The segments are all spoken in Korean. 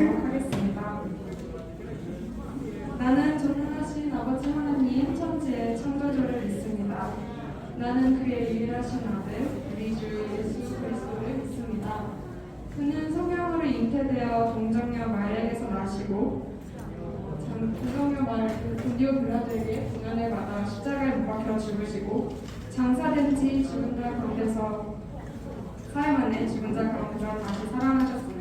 기도하도록 하겠습니다. 나는 전능하신 아버지 하나님 천지의 창조주를 믿습니다. 나는 그의 유일하신 아들 우리 주 예수 그리스도를 믿습니다. 그는 성령으로 잉태되어 동정녀 마리아에게서 나시고 동정녀 본디오 빌라도에게 고난을 받아 십자가에 못 박혀 죽으시고 장사된 지 죽은 자 가운데서 사흘 만에 죽은 자 가운데서 다시 살아나셨으며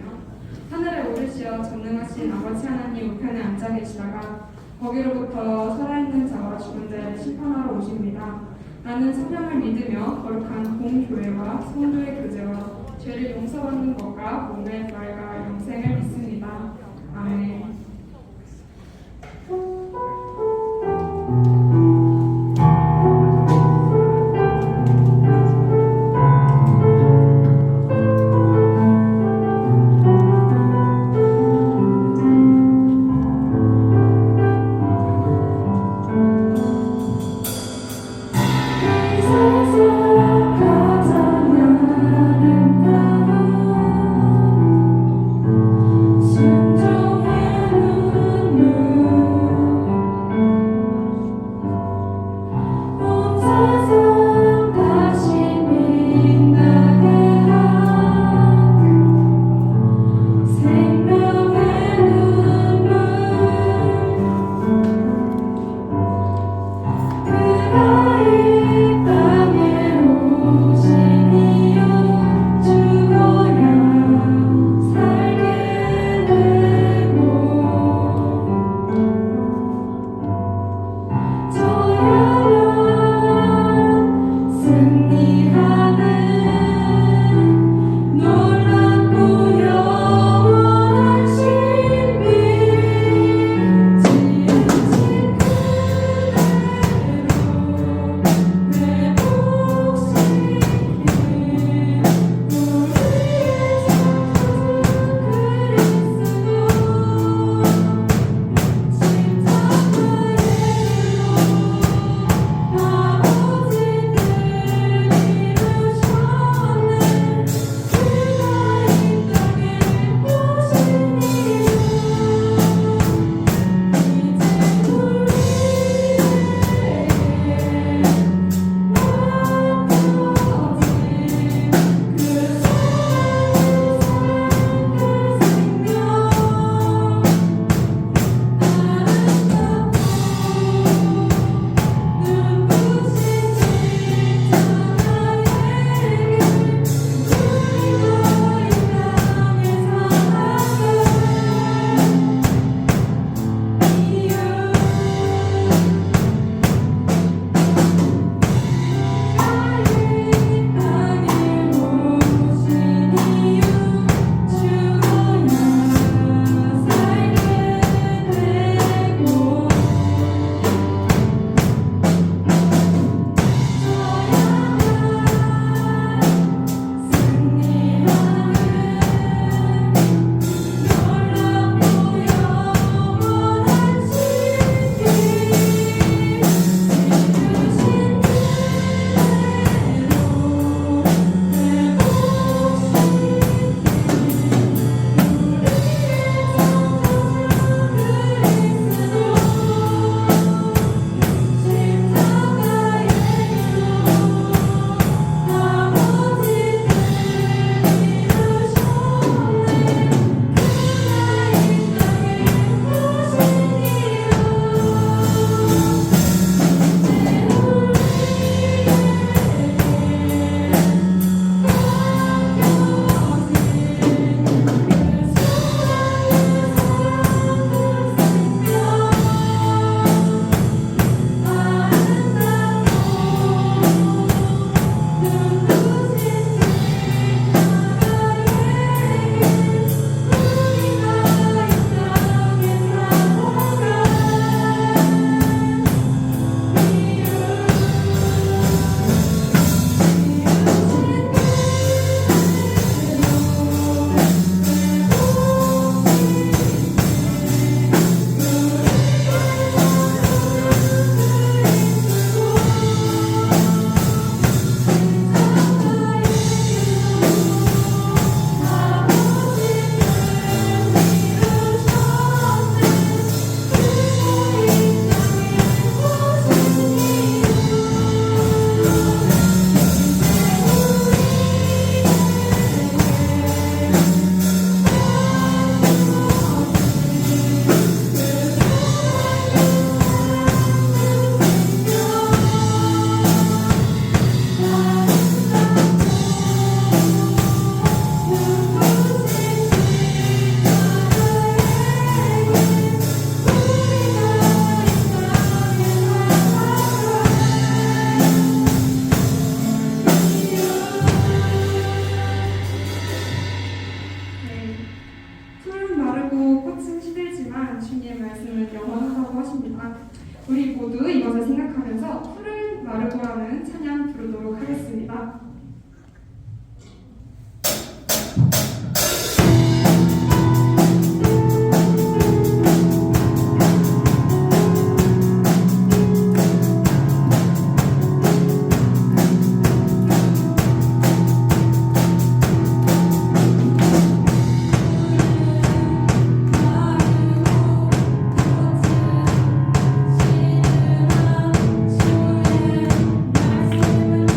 하늘에 오르시어 전능하신 아버지 하나님 우편에 앉아 계시다가 거기로부터 살아있는 자와 죽은 자를 심판하러 오십니다. 나는 성령을 믿으며 거룩한 공교회와 성도의 교제와 죄를 용서받는 것과 몸의 부활과 영생을 믿습니다. 아멘. 순종해 우리 모두 이것을 생각하면서 푸른 마르고라는 찬양 부르도록 하겠습니다. 주의 말씀을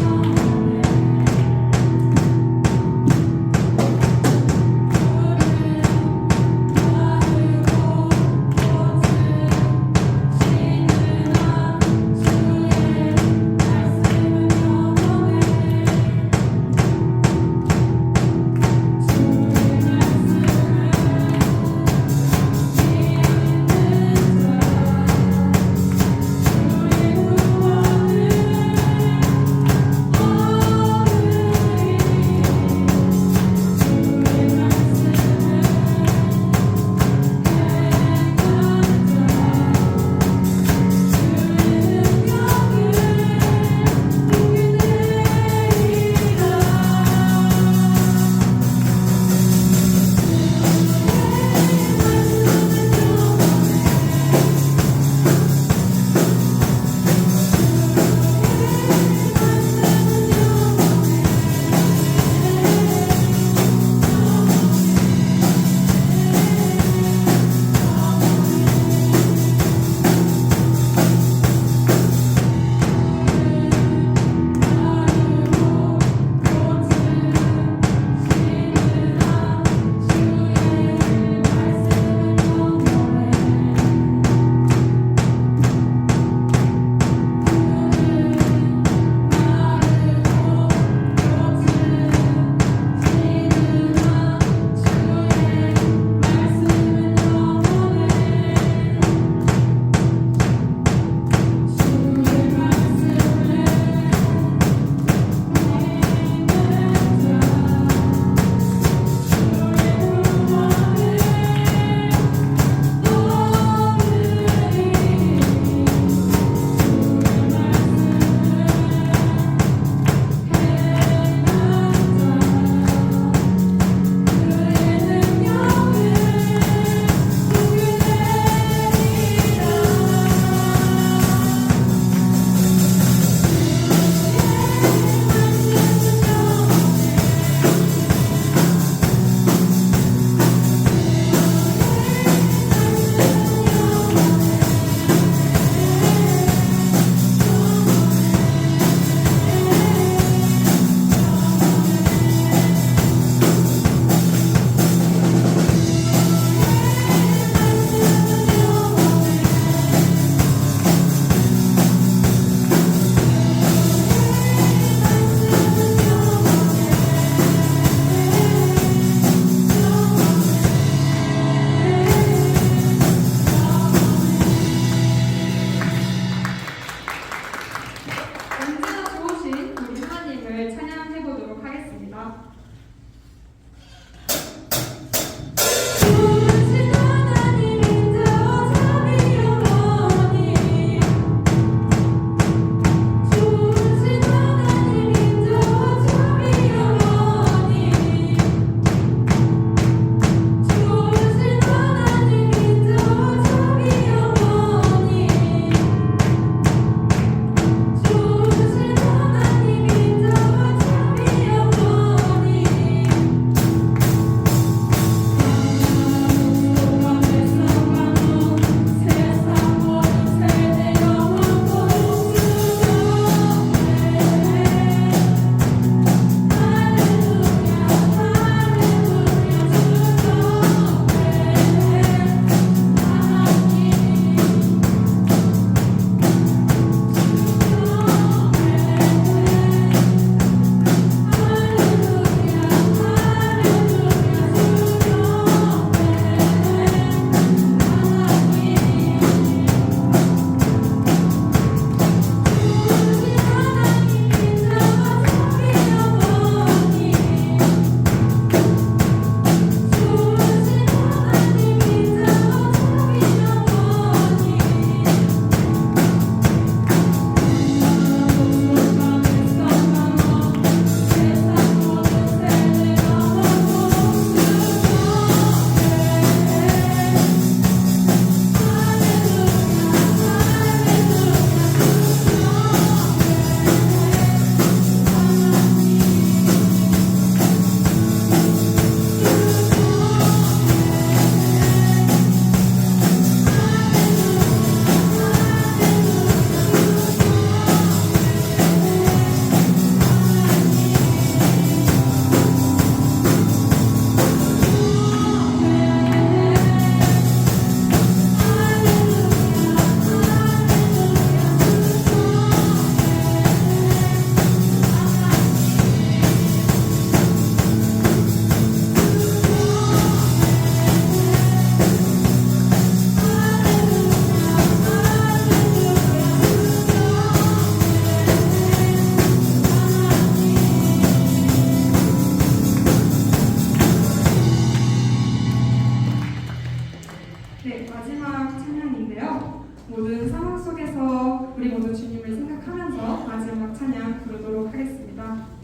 모두 주님을 생각하면서 마지막 찬양 부르도록 하겠습니다.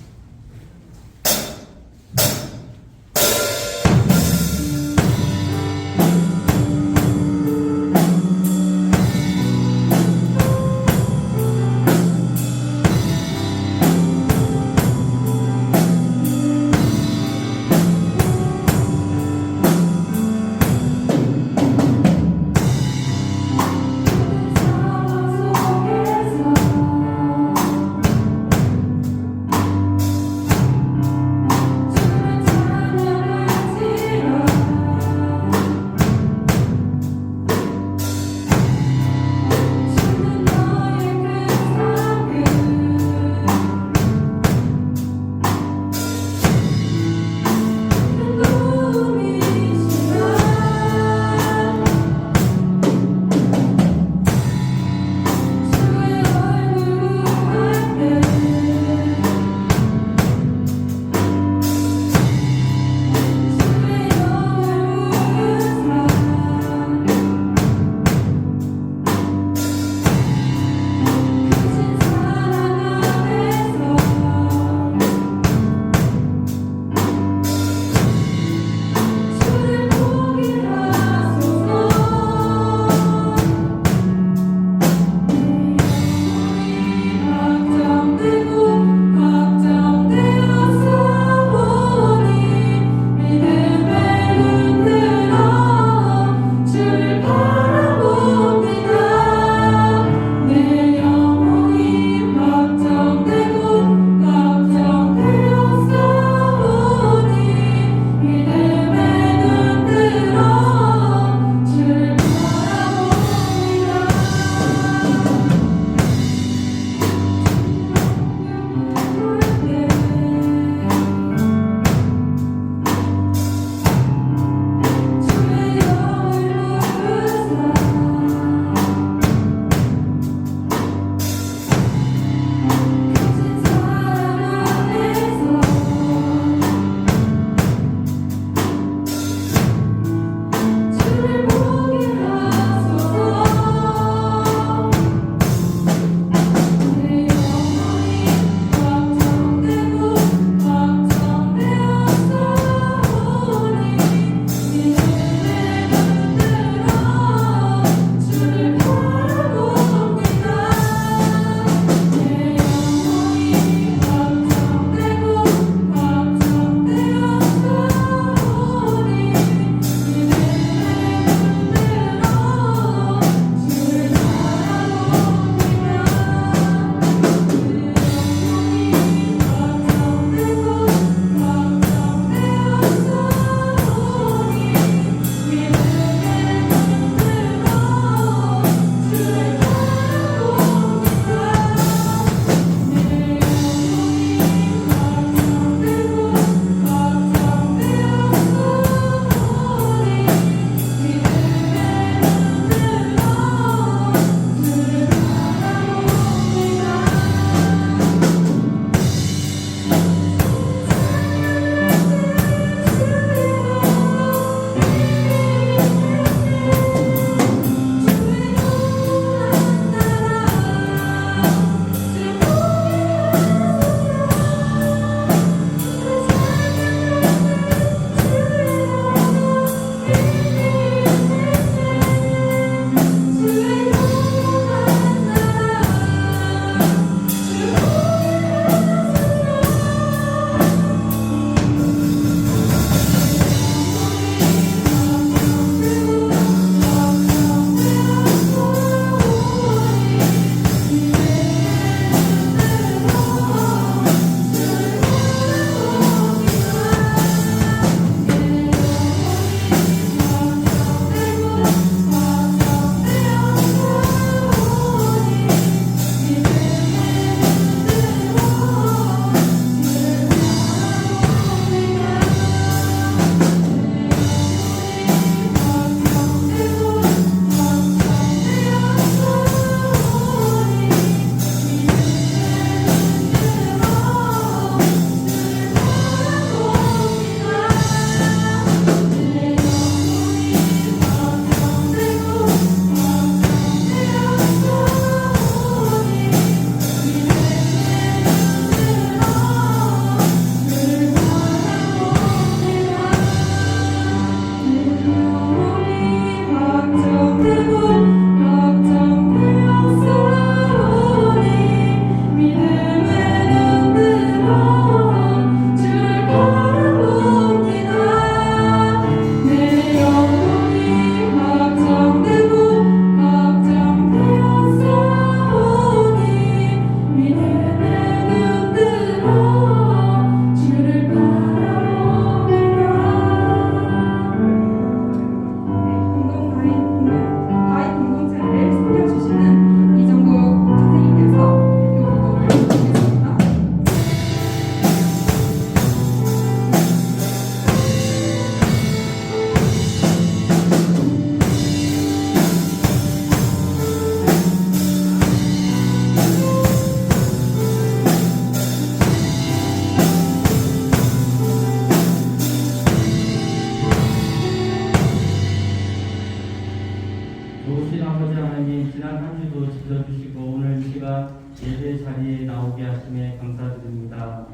지난 한 주도 지켜주시고 오늘 이 시간 예배 자리에 나오게 하심에 감사드립니다.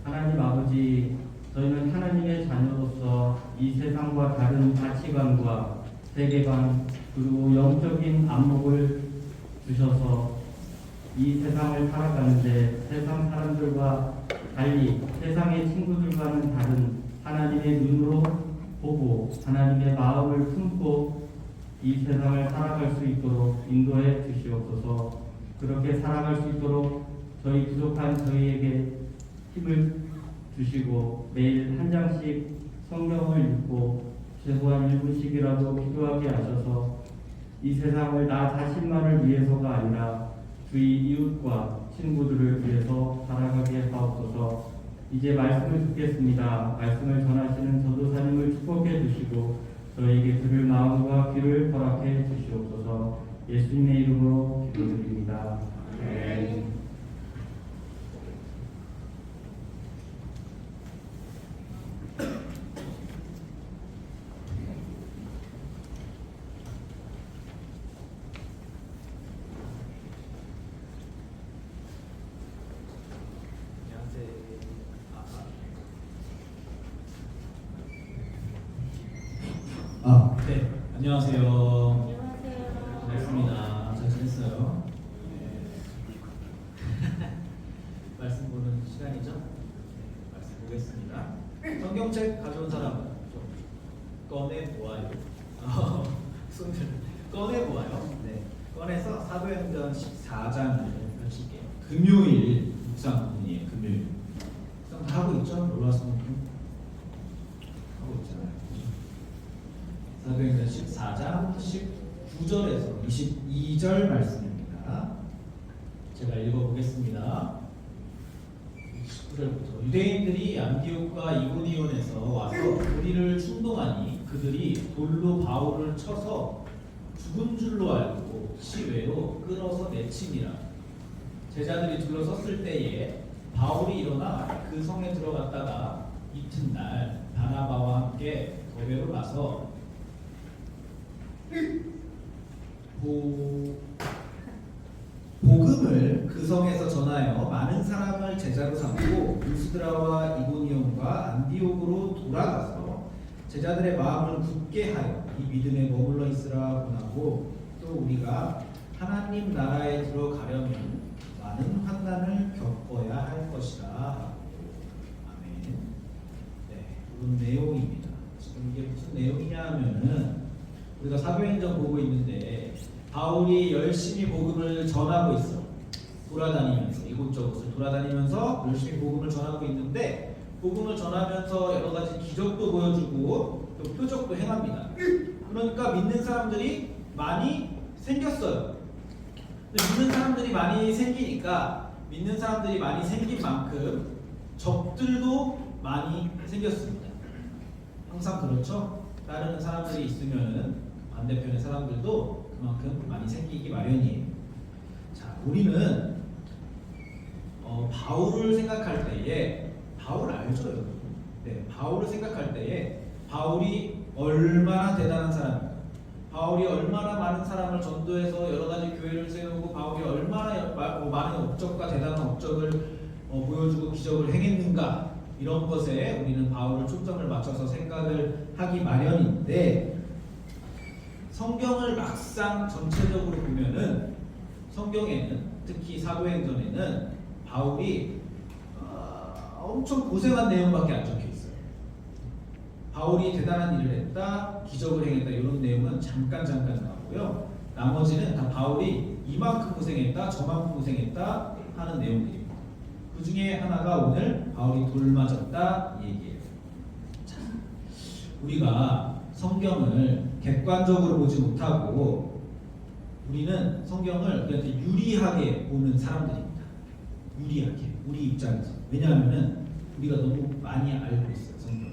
하나님 아버지, 저희는 하나님의 자녀로서 이 세상과 다른 가치관과 세계관 그리고 영적인 안목을 주셔서 이 세상을 살아가는데 세상 사람들과 달리 세상의 친구들과는 다른 하나님의 눈으로 보고 하나님의 마음을 품고 이 세상을 살아갈 수 있도록 인도해 주시옵소서. 그렇게 살아갈 수 있도록 저희 부족한 저희에게 힘을 주시고 매일 한 장씩 성경을 읽고 최소한 1분씩이라도 기도하게 하셔서 이 세상을 나 자신만을 위해서가 아니라 주위 이웃과 친구들을 위해서 살아가게 하옵소서. 이제 말씀을 듣겠습니다. 말씀을 전하시는 전도사님을 축복해 주시고 저에게 들을 마음과 귀를 허락해 주시옵소서. 예수님의 이름으로 기도드립니다. 아멘. 네, 안녕하세요. 반갑습니다. 잘 지냈어요? 네. 말씀 보는 시간이죠? 네, 말씀 보겠습니다. 성경책 가져온 사람 좀 꺼내보아요. 손을 꺼내보아요. 네, 꺼내서 사도행전 14장을 펼칠게요. 금요일 묵상 부분이에요. 금요일 묵상 다 하고 있죠? 놀라서 하고 있잖아요. 사도행전 14장 19절에서 22절 말씀입니다. 제가 읽어보겠습니다. 19절부터 유대인들이 안디옥과 이고니온에서 와서 우리를 충동하니 그들이 돌로 바울을 쳐서 죽은 줄로 알고 시외로 끌어서 내치니라. 제자들이 둘러섰을 때에 바울이 일어나 그 성에 들어갔다가 이튿날 바나바와 함께 더베로 가서 복음을 그 성에서 전하여 많은 사람을 제자로 삼고 루스드라와 이고니온과 안디옥으로 돌아가서 제자들의 마음을 굳게 하여 이 믿음에 머물러 있으라 권하고 또 우리가 하나님 나라에 들어가려면 많은 환난을 겪어야 할 것이다. 아멘. 네, 이런 내용입니다. 지금 이게 무슨 내용이냐 하면은 우리가 사도행전 보고 있는데 바울이 열심히 복음을 전하고 있어. 돌아다니면서 이곳저곳을 돌아다니면서 열심히 복음을 전하고 있는데 복음을 전하면서 여러 가지 기적도 보여주고 또 표적도 행합니다. 그러니까 믿는 사람들이 많이 생겼어요. 근데 믿는 사람들이 많이 생기니까 믿는 사람들이 많이 생긴 만큼 적들도 많이 생겼습니다. 항상 그렇죠? 따르는 사람들이 있으면은 반대편의 사람들도 그만큼 많이 생기기 마련이에요. 자, 우리는 바울을 생각할 때에 바울 알죠, 여러분? 네, 바울을 생각할 때에 바울이 얼마나 대단한 사람인가? 바울이 얼마나 많은 사람을 전도해서 여러 가지 교회를 세우고 바울이 얼마나 많은 업적과 대단한 업적을 보여주고 기적을 행했는가? 이런 것에 우리는 바울을 초점을 맞춰서 생각을 하기 마련인데 성경을 막상 전체적으로 보면은 성경에는 특히 사도행전에는 바울이 엄청 고생한 내용밖에 안 적혀 있어요. 바울이 대단한 일을 했다, 기적을 행했다 이런 내용은 잠깐 나오고요. 나머지는 다 바울이 이만큼 고생했다, 저만큼 고생했다 하는 내용들입니다. 그 중에 하나가 오늘 바울이 돌 맞았다 이 얘기예요. 자, 우리가 성경을 객관적으로 보지 못하고 우리는 성경을 우리한테 유리하게 보는 사람들입니다. 유리하게 우리 입장에서. 왜냐하면은 우리가 너무 많이 알고 있어요. 성경.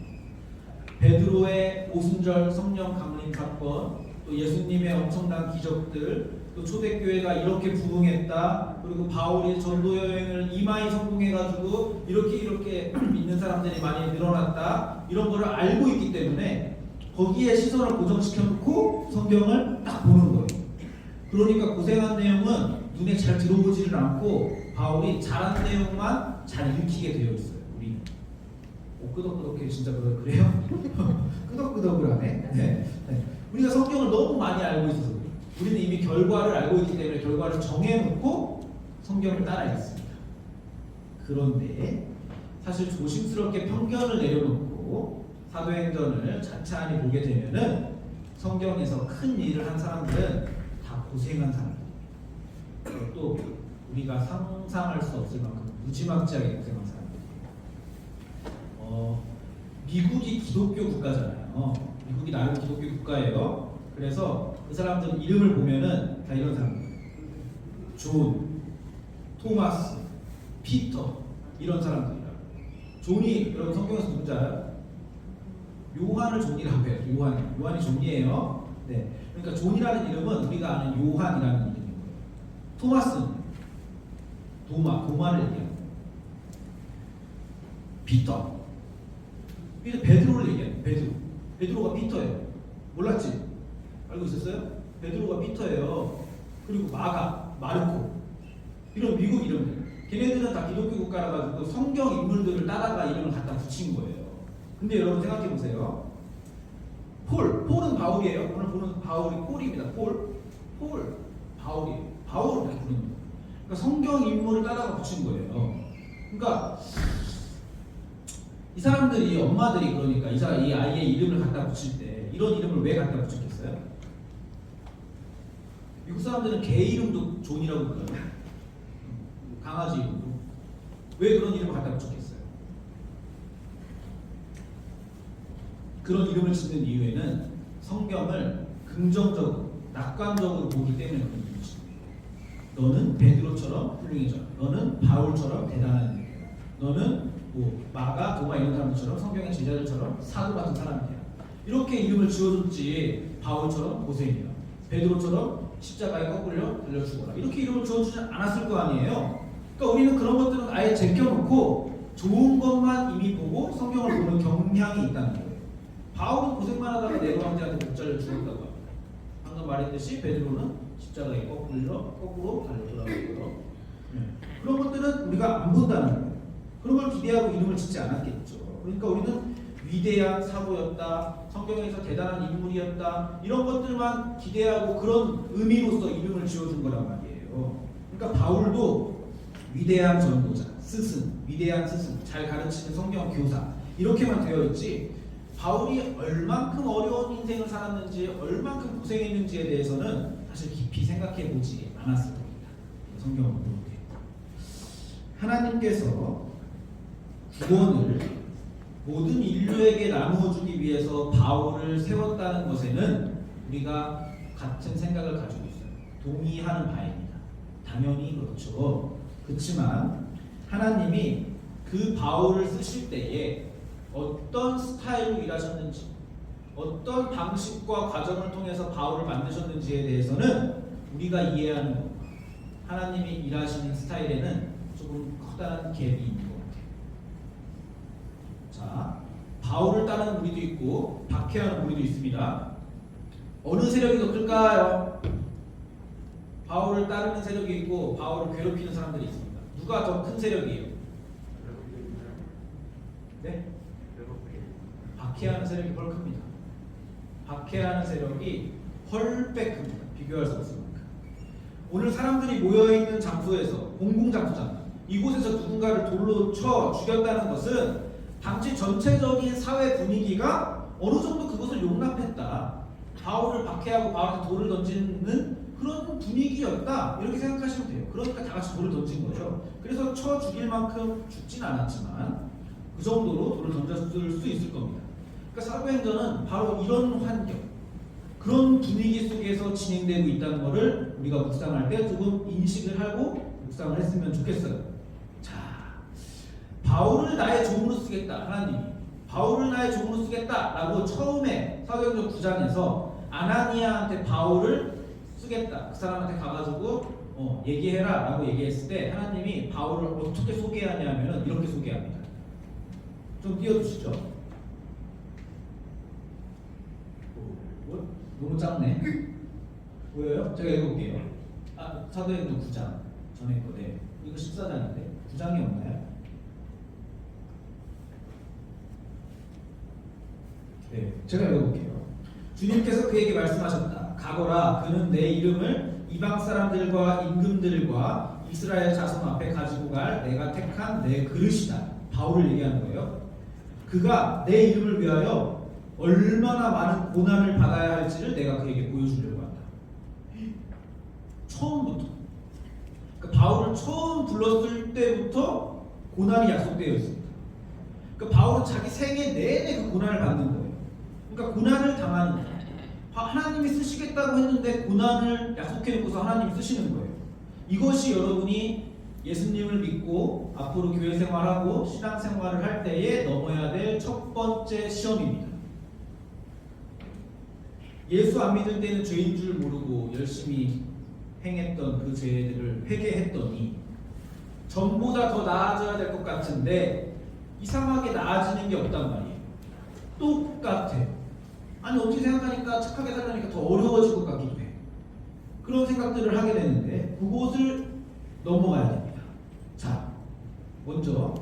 베드로의 오순절 성령 강림 사건, 또 예수님의 엄청난 기적들, 또 초대교회가 이렇게 부흥했다. 그리고 바울이 전도 여행을 이마이 성공해가지고 이렇게 믿는 사람들이 많이 늘어났다. 이런 거를 알고 있기 때문에 거기에 시선을 고정시켜놓고 성경을 딱 보는 거예요. 그러니까 고생한 내용은 눈에 잘 들어오지를 않고 바울이 잘한 내용만 잘 읽히게 되어 있어요. 우리는. 끄덕끄덕해 진짜 그래요? 끄덕끄덕을 하네. 네. 우리가 성경을 너무 많이 알고 있어서 그래요. 우리는 이미 결과를 알고 있기 때문에 결과를 정해놓고 성경을 따라 읽습니다. 그런데 사실 조심스럽게 편견을 내려놓고 사도행전을 찬찬히 보게 되면은 성경에서 큰 일을 한 사람들은 다 고생한 사람들. 그것도 우리가 상상할 수 없을 만큼 무지막지하게 고생한 사람들. 미국이 기독교 국가잖아요. 미국이 나름 기독교 국가예요. 그래서 그 사람들 이름을 보면은 다 이런 사람들. 존, 토마스, 피터 이런 사람들이라. 존이 여러분 성경에서 누군지 알아요? 요한을 존이라고 해요. 요한이 존이에요. 네. 그러니까 존이라는 이름은 우리가 아는 요한이라는 이름인 거예요. 토마스는 도마를 얘기해요. 베드로를 얘기해요. 베드로가 피터예요. 몰랐지? 알고 있었어요? 베드로가 피터예요. 그리고 마르코 이런 미국 이름들. 걔네들은 다 기독교 국가라 가지고 성경 인물들을 따다가 이름을 갖다 붙인 거예요. 근데 여러분 생각해 보세요. 폴은 바울이에요. 오늘 보는 바울이 폴입니다. 바울이에요. 바울을 이렇게 부르는 거예요. 그러니까 성경 인물을 따다가 붙인 거예요. 그러니까 이 사람들이 엄마들이 그러니까 이 아이의 이름을 갖다 붙일 때 이런 이름을 왜 갖다 붙였겠어요? 미국 사람들은 개 이름도 존이라고 불러요. 강아지 이름도. 왜 그런 이름을 갖다 붙였겠어요? 그런 이름을 짓는 이유에는 성경을 긍정적으로, 낙관적으로 보기 때문에 그런 이름을 짓는 거예요. 너는 베드로처럼 훌륭해져라. 너는 바울처럼 대단한 인물이야. 너는 마가, 도마 이런 사람들처럼 성경의 제자들처럼 사도 같은 사람이야. 이렇게 이름을 지어줬지. 바울처럼 고생이야. 베드로처럼 십자가에 거꾸려 달려 죽어라. 이렇게 이름을 지어주지 않았을 거 아니에요. 그러니까 우리는 그런 것들은 아예 제껴놓고 좋은 것만 이미 보고 성경을 보는 경향이 있다는 거예요. 바울은 고생만 하다가 네로 황제한테 못 잘려 죽었다고 합니다. 방금 말했듯이 베드로는 십자가에 거꾸로 달려 돌아가고요. 그런 것들은 우리가 안 본다는 거예요. 그런 걸 기대하고 이름을 짓지 않았겠죠. 그러니까 우리는 위대한 사고였다, 성경에서 대단한 인물이었다, 이런 것들만 기대하고 그런 의미로서 이름을 지어준 거란 말이에요. 그러니까 바울도 위대한 전도자, 위대한 스승, 잘 가르치는 성경 교사 이렇게만 되어 있지, 바울이 얼만큼 어려운 인생을 살았는지, 얼만큼 고생했는지에 대해서는 사실 깊이 생각해 보지 않았을 겁니다. 성경을 볼 때. 하나님께서 구원을 모든 인류에게 나누어 주기 위해서 바울을 세웠다는 것에는 우리가 같은 생각을 가지고 있어요. 동의하는 바입니다. 당연히 그렇죠. 그렇지만 하나님이 그 바울을 쓰실 때에 어떤 스타일로 일하셨는지, 어떤 방식과 과정을 통해서 바울을 만드셨는지에 대해서는 우리가 이해하는 것, 하나님이 일하시는 스타일에는 조금 커다란 갭이 있는 것 같아요. 자, 바울을 따르는 무리도 있고 박해하는 무리도 있습니다. 어느 세력이 더 클까요? 바울을 따르는 세력이 있고 바울을 괴롭히는 사람들이 있습니다. 누가 더 큰 세력이에요? 네? 박해하는 세력이 훨 큽니다. 박해하는 세력이 헐백 큽니다. 비교할 수 없습니다. 오늘 사람들이 모여있는 장소에서, 공공장소잖아, 이곳에서 누군가를 돌로 쳐 죽였다는 것은 당시 전체적인 사회 분위기가 어느 정도 그것을 용납했다, 바울을 박해하고 바울한테 돌을 던지는 그런 분위기였다, 이렇게 생각하시면 돼요. 그러니까 다 같이 돌을 던진 거죠. 그래서 쳐 죽일 만큼 죽진 않았지만 그 정도로 돌을 던졌을 수 있을 겁니다. 그러니까 사도행전은 바로 이런 환경, 그런 분위기 속에서 진행되고 있다는 것을 우리가 묵상할 때 조금 인식을 하고 묵상을 했으면 좋겠어요. 자, 바울을 나의 종으로 쓰겠다, 하나님이 바울을 나의 종으로 쓰겠다라고 처음에 사도행전 9장에서 아나니아한테 바울을 쓰겠다, 그 사람한테 가가지고 얘기해라 라고 얘기했을 때 하나님이 바울을 어떻게 소개하냐면 이렇게 소개합니다. 좀 띄워주시죠. 너무 작네. 보여요? 제가 읽어볼게요. 사도행전 9장 전에 거네. 이거 14장인데 9장이 없나요? 네, 제가 읽어볼게요. 주님께서 그에게 말씀하셨다. 가거라. 그는 내 이름을 이방 사람들과 임금들과 이스라엘 자손 앞에 가지고 갈 내가 택한 내 그릇이다. 바울을 얘기하는 거예요. 그가 내 이름을 위하여 얼마나 많은 고난을 받아야 할지를 내가 그에게 보여주려고 한다. 처음부터. 그러니까 바울을 처음 불렀을 때부터 고난이 약속되어 있습니다. 그러니까 바울은 자기 생애 내내 그 고난을 받는 거예요. 그러니까 고난을 당하는 거예요. 하나님이 쓰시겠다고 했는데 고난을 약속해놓고서 하나님이 쓰시는 거예요. 이것이 여러분이 예수님을 믿고 앞으로 교회 생활하고 신앙 생활을 할 때에 넘어야 될 첫 번째 시험입니다. 예수 안 믿을 때는 죄인 줄 모르고 열심히 행했던 그 죄들을 회개했더니 전보다 더 나아져야 될 것 같은데 이상하게 나아지는 게 없단 말이에요. 똑같아. 아니 어떻게 생각하니까 착하게 살려니까 더 어려워질 것 같기도 해. 그런 생각들을 하게 되는데 그곳을 넘어가야 됩니다. 자, 먼저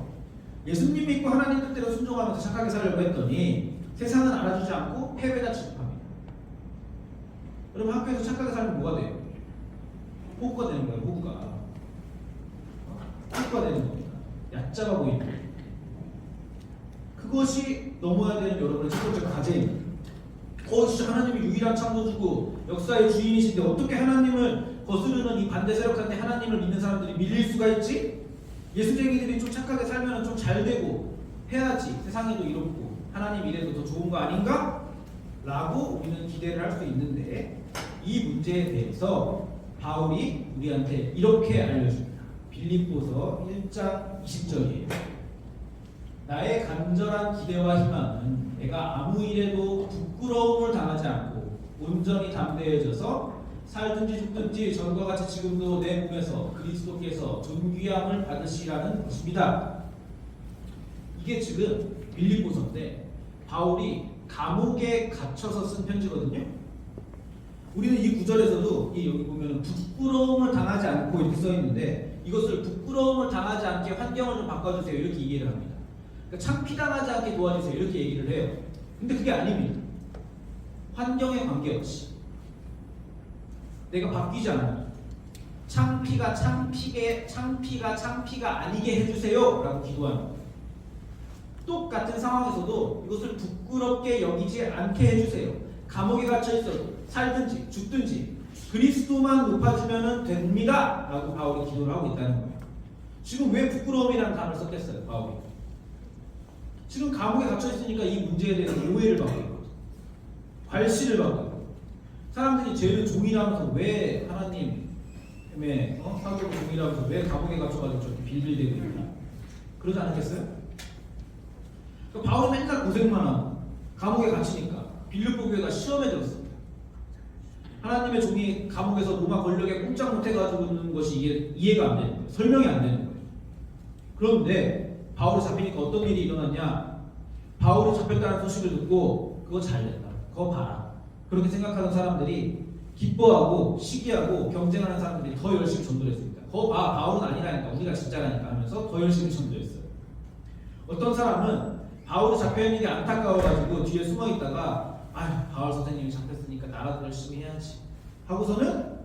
예수님 믿고 하나님 뜻대로 순종하면서 착하게 살려고 했더니 세상은 알아주지 않고 패배다 취급합니다. 여러분 학교에서 착하게 살면 뭐가 돼요? 호구가 되는 거예요. 호구가 되는 겁니다. 얕잡아 보이는 거예요. 그것이 넘어야 되는 여러분의 첫 번째 과제입니다. 진짜 하나님이 유일한 창조주고 역사의 주인이신데 어떻게 하나님을 거스르는 이 반대 세력한테 하나님을 믿는 사람들이 밀릴 수가 있지? 예수쟁이들이 좀 착하게 살면 좀 잘 되고 해야지 세상에도 이롭고 하나님 이래도 더 좋은 거 아닌가? 라고 우리는 기대를 할 수 있는데 이 문제에 대해서 바울이 우리한테 이렇게 알려줍니다. 빌립보서 1장 20절이에요. 나의 간절한 기대와 희망은 내가 아무 일에도 부끄러움을 당하지 않고 온전히 담대해져서 살든지 죽든지 전과 같이 지금도 내 몸에서 그리스도께서 존귀함을 받으시라는 것입니다. 이게 지금 빌립보서인데 바울이 감옥에 갇혀서 쓴 편지거든요. 우리는 이 구절에서도 여기 보면 부끄러움을 당하지 않고 이렇게 써 있는데 이것을 부끄러움을 당하지 않게 환경을 좀 바꿔주세요 이렇게 이해를 합니다. 그러니까 창피당하지 않게 도와주세요 이렇게 얘기를 해요. 근데 그게 아닙니다. 환경에 관계없이 내가 바뀌지 않아요. 창피가 아니게 해주세요 라고 기도하는 거예요. 똑같은 상황에서도 이것을 부끄럽게 여기지 않게 해주세요. 감옥에 갇혀있어도 살든지 죽든지 그리스도만 높아지면 됩니다 라고 바울이 기도를 하고 있다는 거예요. 지금 왜 부끄러움이라는 단어를 썼겠어요 바울이? 지금 감옥에 갇혀있으니까 이 문제에 대해서 오해를 받고 있거든. 괄시를 받고 있거든. 사람들이 죄를 종이라면서 왜 하나님의 사도를 종이라면서 왜 감옥에 갇혀가지고 저렇게 빌빌대고 있나? 그러지 않겠어요? 그러니까 바울은 맨날 고생만 하고 감옥에 갇히니까 빌립보 교회가 시험에 들었습니다. 하나님의 종이 감옥에서 로마 권력에 꼼짝 못해가지고 있는 것이 이해가 안 되는 거예요. 설명이 안 되는 거예요. 그런데 바울이 잡히니까 어떤 일이 일어났냐? 바울이 잡혔다는 소식을 듣고 그거 잘됐다. 그거 봐라. 그렇게 생각하는 사람들이 기뻐하고 시기하고 경쟁하는 사람들이 더 열심히 전도했습니다. 그거 봐. 바울은 아니라니까. 우리가 진짜라니까 하면서 더 열심히 전도했어요. 어떤 사람은 바울이 잡혀있는 게 안타까워가지고 뒤에 숨어있다가 바울 선생님이 잡혔으니까 나라도 열심히 해야지 하고서는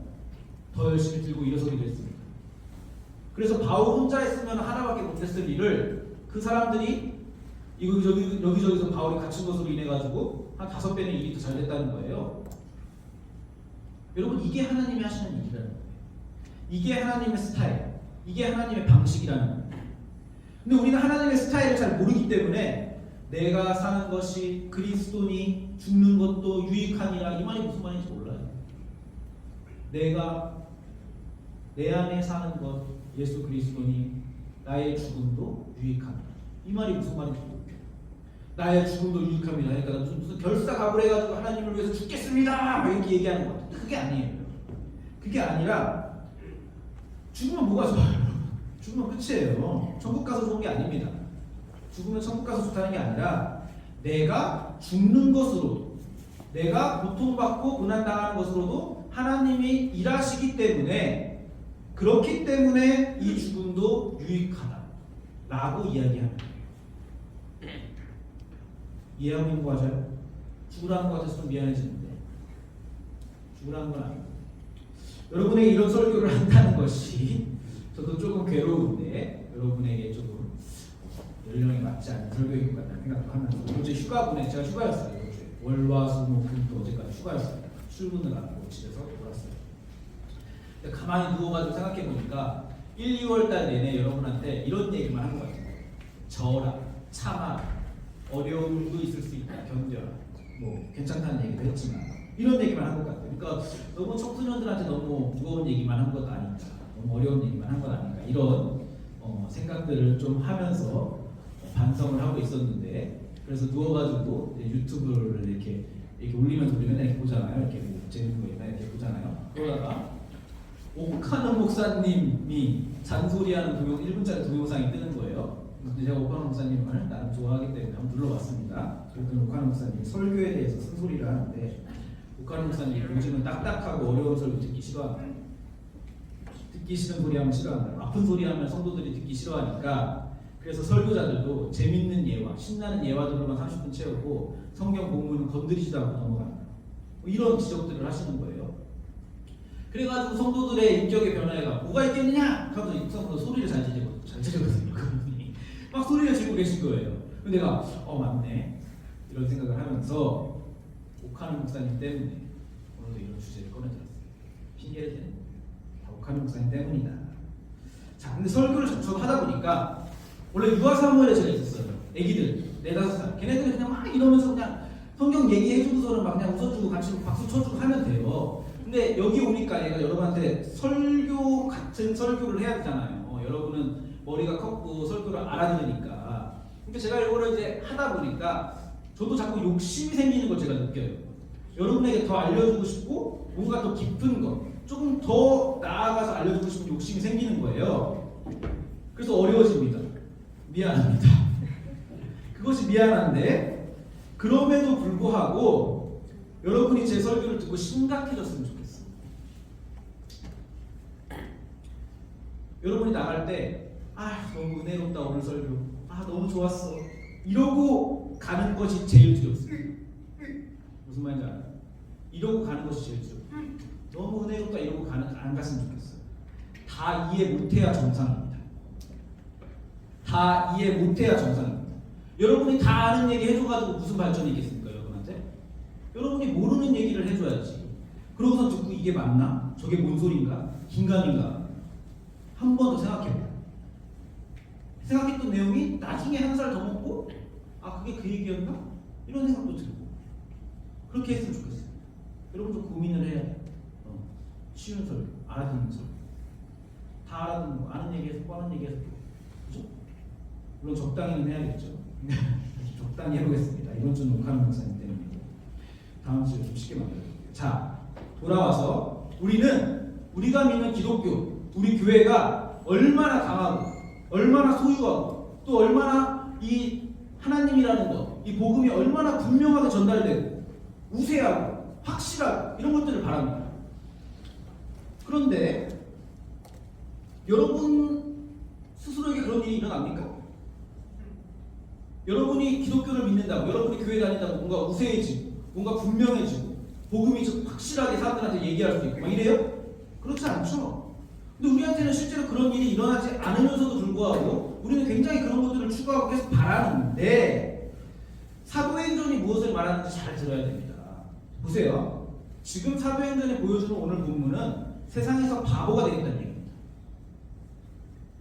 더 열심히 들고 일어서기도 했습니다. 그래서 바울 혼자 했으면 하나밖에 못했을 일을 그 사람들이 여기저기서 바울이 갇힌 것으로 인해가지고 한 5배는 일이 더 잘 됐다는 거예요. 여러분 이게 하나님이 하시는 일이라는 거예요. 이게 하나님의 스타일, 이게 하나님의 방식이라는 거예요. 근데 우리는 하나님의 스타일을 잘 모르기 때문에 내가 사는 것이 그리스도니 죽는 것도 유익하니라 이 말이 무슨 말인지 몰라요. 내가 내 안에 사는 것 예수 그리스도니 나의 죽음도 유익하니라 이 말이 무슨 말인지 모르겠어요. 나의 죽음도 유익합니다. 그러니까 무슨 결사각오를 해가지고 하나님을 위해서 죽겠습니다 이렇게 얘기하는 것 같아요. 그게 아니에요. 그게 아니라 죽으면 뭐가 좋아요? 죽으면 끝이에요. 천국 가서 좋은 게 아닙니다. 죽으면 천국 가서 좋다는 게 아니라 내가 죽는 것으로도 내가 고통받고 고난당하는 것으로도 하나님이 일하시기 때문에 그렇기 때문에 이 죽음도 유익하다라고 이야기하는 거예요. 이해하고 있는 거 맞아요? 죽으라는 거 같아서 좀 미안해지는데 죽으라는 건 아니고 여러분에게 이런 설교를 한다는 것이 저도 조금 괴로운데 여러분에게 조금 연령에 맞지 않는 설교인 것 같다는 생각도 하면서 어제 휴가분에 제가 휴가였어요. 어제 월화수목금도 어제까지 휴가였습니다. 출근을 안 하고 집에서 놀았어요. 근데 가만히 누워가지고 생각해 보니까 1, 2월 달 내내 여러분한테 이런 얘기만 한 것 같아요. 저어라, 참아라, 어려움도 있을 수 있다, 견뎌라. 뭐 괜찮다는 얘기도 했지만 이런 얘기만 한 것 같아요. 그러니까 너무 청소년들한테 너무 무거운 얘기만 한 것도 아닌가, 너무 어려운 얘기만 한 것 아닌가 이런 생각들을 좀 하면서 반성을 하고 있었는데 그래서 누워가지고 유튜브를 이렇게 올리면 이렇게 보잖아요. 이렇게 뭐 재밌는 거 있나 이렇게 보잖아요. 그러다가 옥하는 목사님이 잔소리하는 1분짜리 동영상이 뜨는 거예요. 근데 제가 옥하는 목사님을 나름 좋아하기 때문에 한번 눌러봤습니다. 그랬더니 옥하는 목사님이 설교에 대해서 쓴소리를 하는데 옥하는 목사님이 요즘은 딱딱하고 어려운 설교 듣기 싫어한다. 듣기 싫은 소리 하면 싫어한다. 아픈 소리 하면 성도들이 듣기 싫어하니까 그래서 설교자들도 재밌는 예화, 신나는 예화들로만 30분 채우고 성경 본문은 건드리지도 않고 넘어간다. 뭐 이런 지적들을 하시는 거예요. 그래가지고 성도들의 인격의 변화가 뭐가 있겠느냐? 하고 성도 소리를 잘 지르거든요. 그분이 막 소리를 지르고 계신 거예요. 근데 내가 맞네 이런 생각을 하면서 옥하는 목사님 때문에 오늘도 이런 주제를 꺼내들었어요. 핑계를 대는 거예요. 다 옥하는 목사님 때문이다. 자, 근데 설교를 접촉 하다 보니까 원래 유아 사무엘에 제가 있었어요. 애기들 4-5살 걔네들은 그냥 막 이러면서 그냥 성경 얘기해주고서는 막 그냥 웃어주고 같이 박수 쳐주고 하면 돼요. 근데 여기 오니까 얘가 여러분한테 설교 같은 설교를 해야 되잖아요. 여러분은 머리가 컸고 설교를 알아들으니까. 근데 제가 이거를 이제 하다 보니까 저도 자꾸 욕심이 생기는 걸 제가 느껴요. 여러분에게 더 알려주고 싶고 뭔가 더 깊은 것, 조금 더 나아가서 알려주고 싶은 욕심이 생기는 거예요. 그래서 어려워집니다. 미안합니다. 그것이 미안한데 그럼에도 불구하고 여러분이 제 설교를 듣고 심각해졌으면 좋겠어요. 여러분이 나갈 때 너무 은혜롭다 오늘 설교, 너무 좋았어 이러고 가는 것이 제일 두렵습니다. 무슨 말인지 알아요? 이러고 가는 것이 제일 두렵습니다. 너무 은혜롭다 이러고 안 갔으면 좋겠어요. 다 이해 못해야 정상입니다. 다 이해 못해야 정상입니다. 여러분이 다 아는 얘기 해줘가지고 무슨 발전이 있겠습니까? 여러분한테? 여러분이 모르는 얘기를 해줘야지. 그러고서 듣고 이게 맞나? 저게 뭔 소린가? 긴가민가? 한 번 더 생각해봐요. 생각했던 내용이 나중에 한 살 더 먹고 그게 그 얘기였나? 이런 생각도 들고 그렇게 했으면 좋겠어요. 여러분 좀 고민을 해야 돼요. 쉬운 설교, 알아듣는 설교, 다 알아듣는 거, 아는 얘기에서 뻔한 얘기에서 그죠? 물론 적당히는 해야겠죠. 적당히 해보겠습니다. 이번 주는 옥하는 목사님 때문에 다음 주에 좀 쉽게 만들어볼게요. 자, 돌아와서 우리가 믿는 기독교, 우리 교회가 얼마나 강하고 얼마나 소유하고 또 얼마나 이 하나님이라는 것, 이 복음이 얼마나 분명하게 전달되고 우세하고 확실하고 이런 것들을 바랍니다. 그런데 여러분 스스로에게 그런 일이 일어납니까? 여러분이 기독교를 믿는다고, 여러분이 교회 다닌다고 뭔가 우세해지고 뭔가 분명해지고 복음이 좀 확실하게 사람들한테 얘기할 수 있고 막 이래요? 그렇지 않죠. 근데 우리한테는 실제로 그런 일이 일어나지 않으면서도 불구하고 우리는 굉장히 그런 것들을 추구하고 계속 바라는데 사도행전이 무엇을 말하는지 잘 들어야 됩니다. 보세요. 지금 사도행전이 보여주는 오늘 본문은 세상에서 바보가 되겠다는 얘기입니다.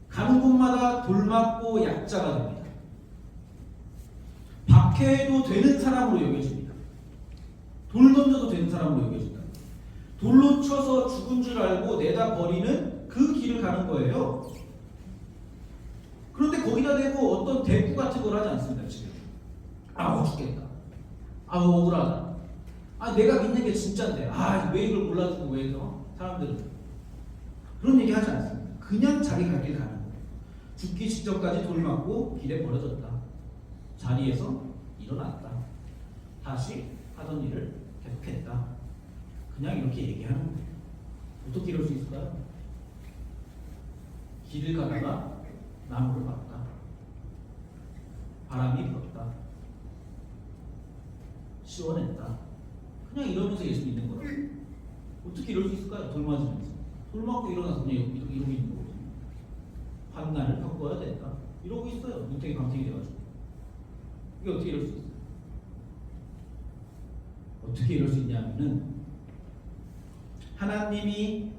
가는 곳마다 돌 맞고 약자가 됩니다. 박해도 되는 사람으로 여겨집니다. 돌 던져도 되는 사람으로 여겨진다. 돌로 쳐서 죽은 줄 알고 내다 버리는 그 길을 가는 거예요. 그런데 거기다 대고 어떤 대꾸 같은 걸 하지 않습니다. 지금 죽겠다, 억울하다, 내가 믿는 게 진짜인데 왜 이걸 몰라주고 왜 이러? 사람들은 그런 얘기 하지 않습니다. 그냥 자기 갈 길 가는 거예요. 죽기 직전까지 돌 맞고 길에 버려졌다. 자리에서 일어났다. 다시 하던 일을 계속했다. 그냥 이렇게 얘기하는 거예요. 어떻게 이럴 수 있을까요? 길을 가다가 나무를 봤다. 바람이 불었다. 시원했다. 그냥 이러면서 예수 믿는 거라고. 어떻게 이럴 수 있을까요? 돌 맞으면서. 돌 맞고 일어나서 그냥 이러고 있는 거거든요. 환난을 겪어야 된다. 이러고 있어요. 눈탱이 감탱이 돼가지고. 이게 어떻게 이럴 수 있어요? 어떻게 이럴 수 있냐면은 하나님이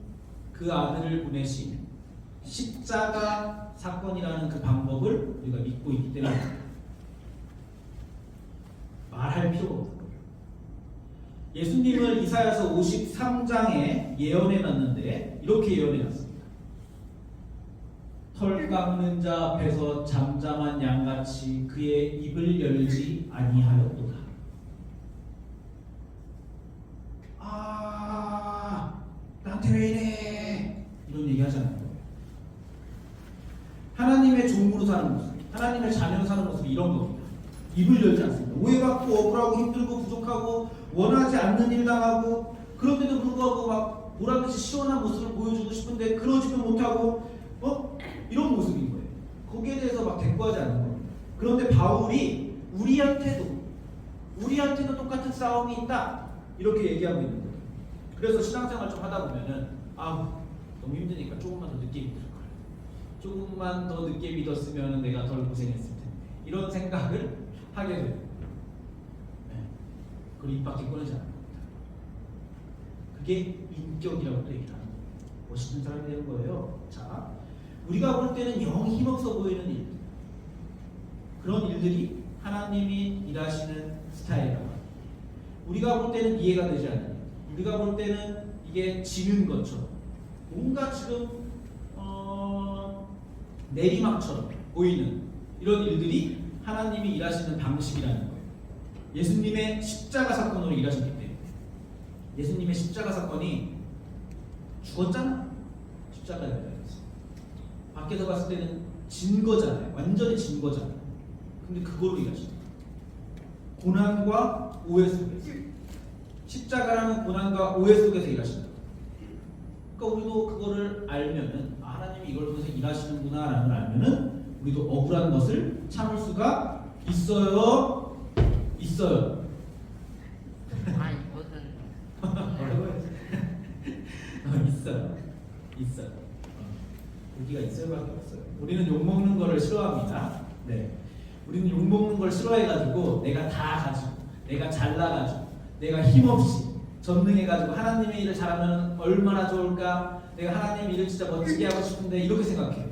그 아들을 보내신 십자가 사건이라는 그 방법을 우리가 믿고 있기 때문에 말할 필요가 없는 거예요. 예수님을 이사야서 53장에 예언해 놨는데 이렇게 예언해 놨습니다. 털 깎는 자 앞에서 잠잠한 양같이 그의 입을 열지 아니하였도다. 나한테 왜 이래? 이런 얘기 하잖아요. 하나님의 종으로 사는 모습, 하나님의 자녀로 사는 모습이 이런 겁니다. 입을 열지 않습니다. 오해받고 억울하고 힘들고 부족하고 원하지 않는 일 당하고 그런데도 불구하고 막 보란듯이 시원한 모습을 보여주고 싶은데 그러지도 못하고 이런 모습인 거예요. 거기에 대해서 막 대꾸하지 않는 겁니다. 그런데 바울이 우리한테도 똑같은 싸움이 있다 이렇게 얘기하고 있는 거예요. 그래서 신앙생활 좀 하다 보면은 너무 힘드니까 조금만 더 늦게 믿을 거야. 조금만 더 늦게 믿었으면 내가 덜 고생했을 텐데 이런 생각을 하게 돼요. 그걸 입 밖에 꺼내지 않는 겁니다. 그게 인격이라고 또 얘기를 하는 거예요. 멋있는 사람이 되는 거예요. 자, 우리가 볼 때는 영 힘없어 보이는 일, 그런 일들이 하나님이 일하시는 스타일이라고 합니다. 우리가 볼 때는 이해가 되지 않는 일, 우리가 볼 때는 이게 지는 것처럼 뭔가 지금 내리막처럼 보이는 이런 일들이 하나님이 일하시는 방식이라는 거예요. 예수님의 십자가 사건으로 일하셨기 때문에. 예수님의 십자가 사건이 죽었잖아. 십자가에 달려있어. 밖에서 봤을 때는 진 거잖아요. 완전히 진 거잖아요. 근데 그걸로 일하시는 거예요. 고난과 오해 속에서. 십자가라는 고난과 오해 속에서 일하시는 거예요. 그러니까 우리도 그거를 알면은 하나님이 이걸 통해서 일하시는구나라는 걸 알면은 우리도 억울한 것을 참을 수가 있어요. 아니 무슨 있어요. 우리가 있어요밖에 없어요. 우리는 욕 먹는 거를 싫어합니다. 네, 우리는 욕 먹는 걸 싫어해가지고 내가 다 가지고, 내가 잘나가지고, 내가 힘없이 전능해가지고 하나님의 일을 잘하면 얼마나 좋을까? 내가 하나님 일을 진짜 멋지게 하고 싶은데 이렇게 생각해요.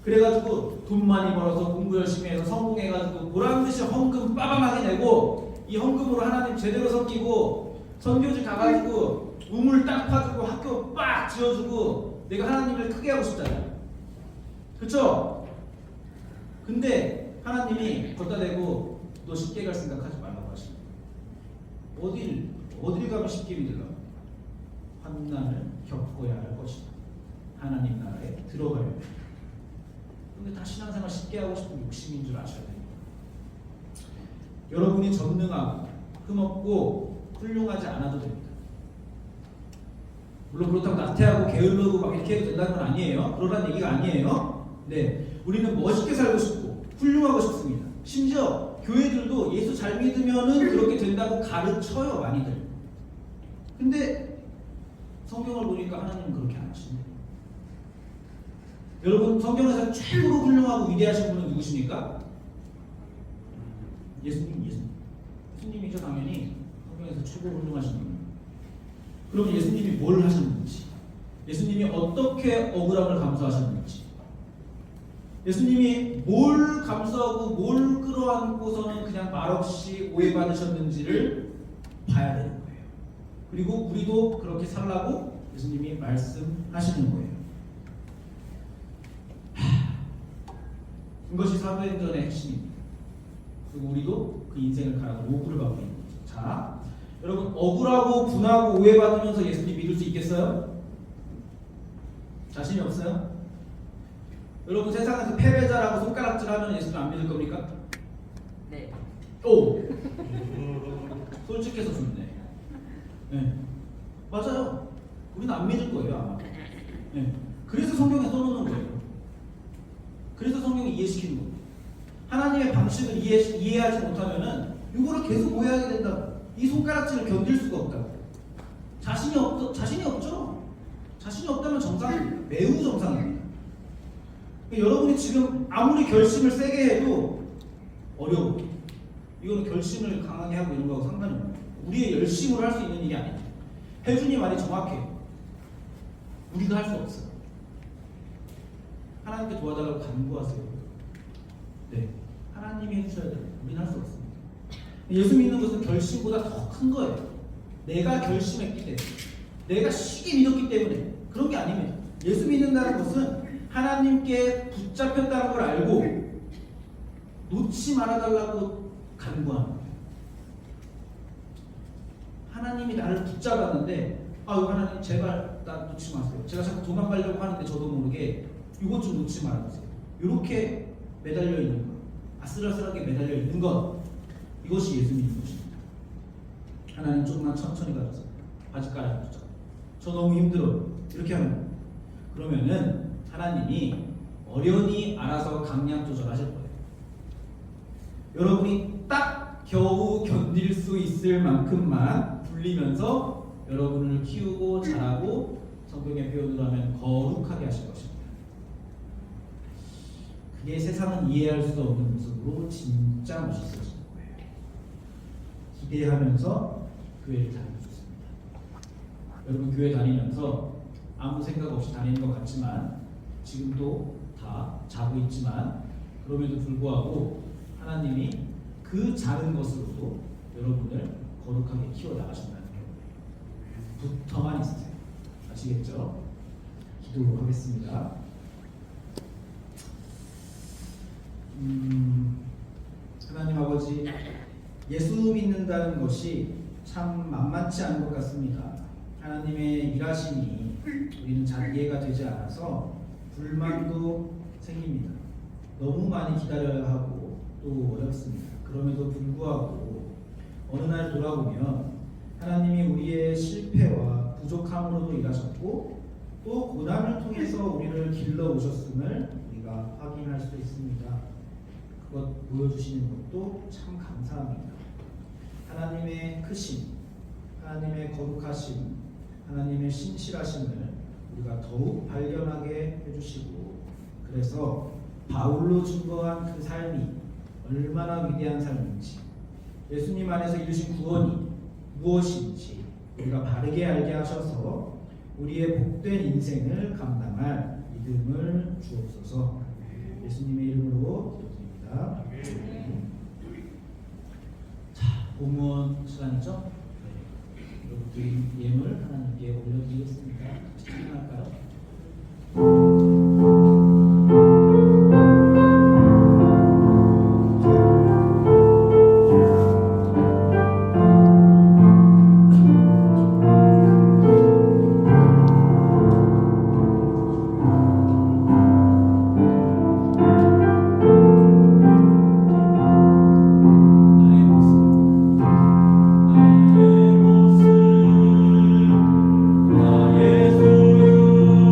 그래가지고 돈 많이 벌어서 공부 열심히 해서 성공해가지고 보란듯이 헌금 빠방하게 내고 이 헌금으로 하나님 제대로 섬기고 선교지 가가지고 우물 딱 파주고 학교 빡 지어주고 내가 하나님을 크게 하고 싶잖아요. 그쵸? 근데 하나님이 걷다 대고 너 쉽게 갈 생각하지 말라고 하시는 거예요. 어딜 가면 쉽게 믿으려고? 환난을 겪어야 할 것이다. 하나님 나라에 들어가야 돼. 근데 다 신앙생활 쉽게 하고 싶은 욕심인 줄 아셔야 됩니다. 여러분이 전능하고 흠없고 훌륭하지 않아도 됩니다. 물론 그렇다고 나태하고 게을르고 막 이렇게 해도 된다는 건 아니에요. 그러라는 얘기가 아니에요. 네, 우리는 멋있게 살고 싶고 훌륭하고 싶습니다. 심지어 교회들도 예수 잘 믿으면은 그렇게 된다고 가르쳐요, 많이들. 근데 성경을 보니까 하나님은 그렇게 안 하시네요. 여러분, 성경에서 최고로 훌륭하고 위대하신 분은 누구십니까? 예수님이죠, 당연히. 성경에서 최고로 훌륭하신 분은. 그럼 예수님이 뭘 하셨는지, 예수님이 어떻게 억울함을 감수하셨는지, 예수님이 뭘 감수하고 뭘 끌어안고서는 그냥 말없이 오해받으셨는지를 봐야 되는 거예요. 그리고 우리도 그렇게 살라고 예수님이 말씀하시는 거예요. 이것이 사도행전의 핵심입니다. 그리고 우리도 그 인생을 가라고 요구를 받고 있는 거죠. 자, 여러분, 억울하고 분하고 오해받으면서 예수님 믿을 수 있겠어요? 자신이 없어요? 여러분, 세상에서 패배자라고 손가락질하면 예수님 안 믿을 겁니까? 네. 오! 솔직해서 좋네. 네. 맞아요. 우리는 안 믿을 거예요 아마. 네. 그래서 성경에 써놓는 거예요. 그래서 성경이 이해시키는 거예요. 하나님의 방식을 이해하지 못하면은 이거를 계속 오해하게 된다고. 이 손가락질을 견딜 수가 없다고. 자신이 없죠. 자신이 없다면 정상, 매우 정상입니다. 그러니까 여러분이 지금 아무리 결심을 세게 해도 어려워. 이거는 결심을 강하게 하고 이런 거하고 상관이 없어요. 우리의 열심으로 할 수 있는 일이 아니에요. 혜준이 말이 정확해요. 우리가 할 수 없어요. 하나님께 도와달라고 간구하세요. 네, 하나님이 해주셔야 돼요. 우리는 할 수 없습니다. 예수 믿는 것은 결심보다 더 큰 거예요. 내가 결심했기 때문에, 내가 쉽게 믿었기 때문에 그런 게 아닙니다. 예수 믿는다는 것은 하나님께 붙잡혔다는 걸 알고 놓지 말아달라고 간구하는 거예요. 하나님이 나를 붙잡았는데 하나님 제발 나 놓지 마세요. 제가 자꾸 도망가려고 하는데 저도 모르게 이것 좀 놓지 말아주세요. 이렇게 매달려 있는 것, 아슬아슬하게 매달려 있는 것, 이것이 예수 믿는 것입니다. 하나님 조금만 천천히 가주세요. 바지가랑 붙잡아. 저 너무 힘들어요. 이렇게 하는 거예요. 그러면은 하나님이 어련히 알아서 강약 조절하실 거예요. 여러분이 딱 겨우 견딜 수 있을 만큼만 불리면서 여러분을 키우고 자라고 성경의 표현으로 하면 거룩하게 하실 것입니다. 그게 세상은 이해할 수 없는 모습으로 진짜 멋있어지는 거예요. 기대하면서 교회를 다니고 있습니다. 여러분 교회 다니면서 아무 생각 없이 다니는 것 같지만 지금도 다 자고 있지만 그럼에도 불구하고 하나님이 그 작은 것으로도 여러분을 거룩하게 키워나가신다는 거예요. 붙어만 있으세요. 아시겠죠? 기도하겠습니다. 하나님 아버지, 예수 믿는다는 것이 참 만만치 않은 것 같습니다. 하나님의 일하심이 우리는 잘 이해가 되지 않아서 불만도 생깁니다. 너무 많이 기다려야 하고 또 어렵습니다. 그럼에도 불구하고 어느 날 돌아보면 하나님이 우리의 실패와 부족함으로도 일하셨고 또 고난을 통해서 우리를 길러 오셨음을 우리가 확인할 수 있습니다. 그것 보여주시는 것도 참 감사합니다. 하나님의 크심, 하나님의 거룩하심, 하나님의 신실하심을 우리가 더욱 발견하게 해주시고 그래서 바울로 증거한 그 삶이 얼마나 위대한 삶인지 예수님 안에서 이루신 구원이 무엇인지 우리가 바르게 알게 하셔서 우리의 복된 인생을 감당할 믿음을 주옵소서. 예수님의 이름으로 기도드립니다. 자, 공무원 시간이죠? 여러분 예물 하나님께 올려드리겠습니다. 같이 찬양할까요? 나의 모습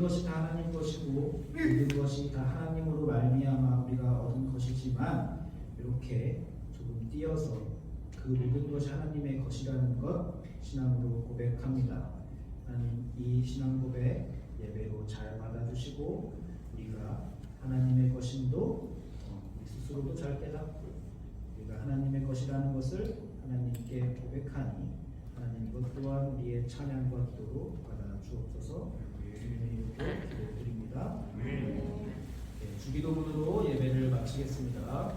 것이 다 하나님 것이고 모든 것이 다 하나님으로 말미암아 우리가 얻은 것이지만 이렇게 조금 띄어서 그 모든 것이 하나님의 것이라는 것 신앙으로 고백합니다. 하나님 이 신앙 고백 예배로 잘 받아주시고 우리가 하나님의 것임도 우리 스스로도 잘 깨닫고 우리가 하나님의 것이라는 것을 하나님께 고백하니 하나님 이것 또한 우리의 찬양과 기도로 받아 주옵소서. 주님의 이름으로 기도드립니다. 주기도문으로 예배를 마치겠습니다.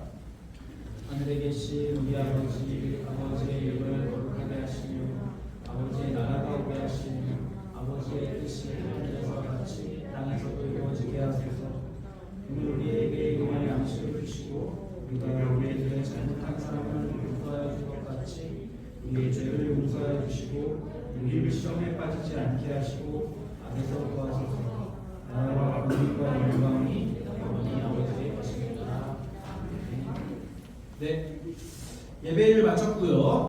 하늘에 계신 우리 아버지의 이름을 거룩하게 하시며 아버지의 나라가 오게 하시며 아버지의 뜻이 하늘에서 같이 땅에서도 이루어지게 하소서. 오늘 우리에게 일용할 양식을 주시고 우리가 우리에게 잘못한 사람을 용서하여 줄 것 같이 우리의 죄를 용서하여 주시고 우리를 시험에 빠지지 않게 하시고 악에서 구하소서. 나라와 권위와 영광이 영원히 아버지의 것입니다. 네, 예배를 마쳤고요.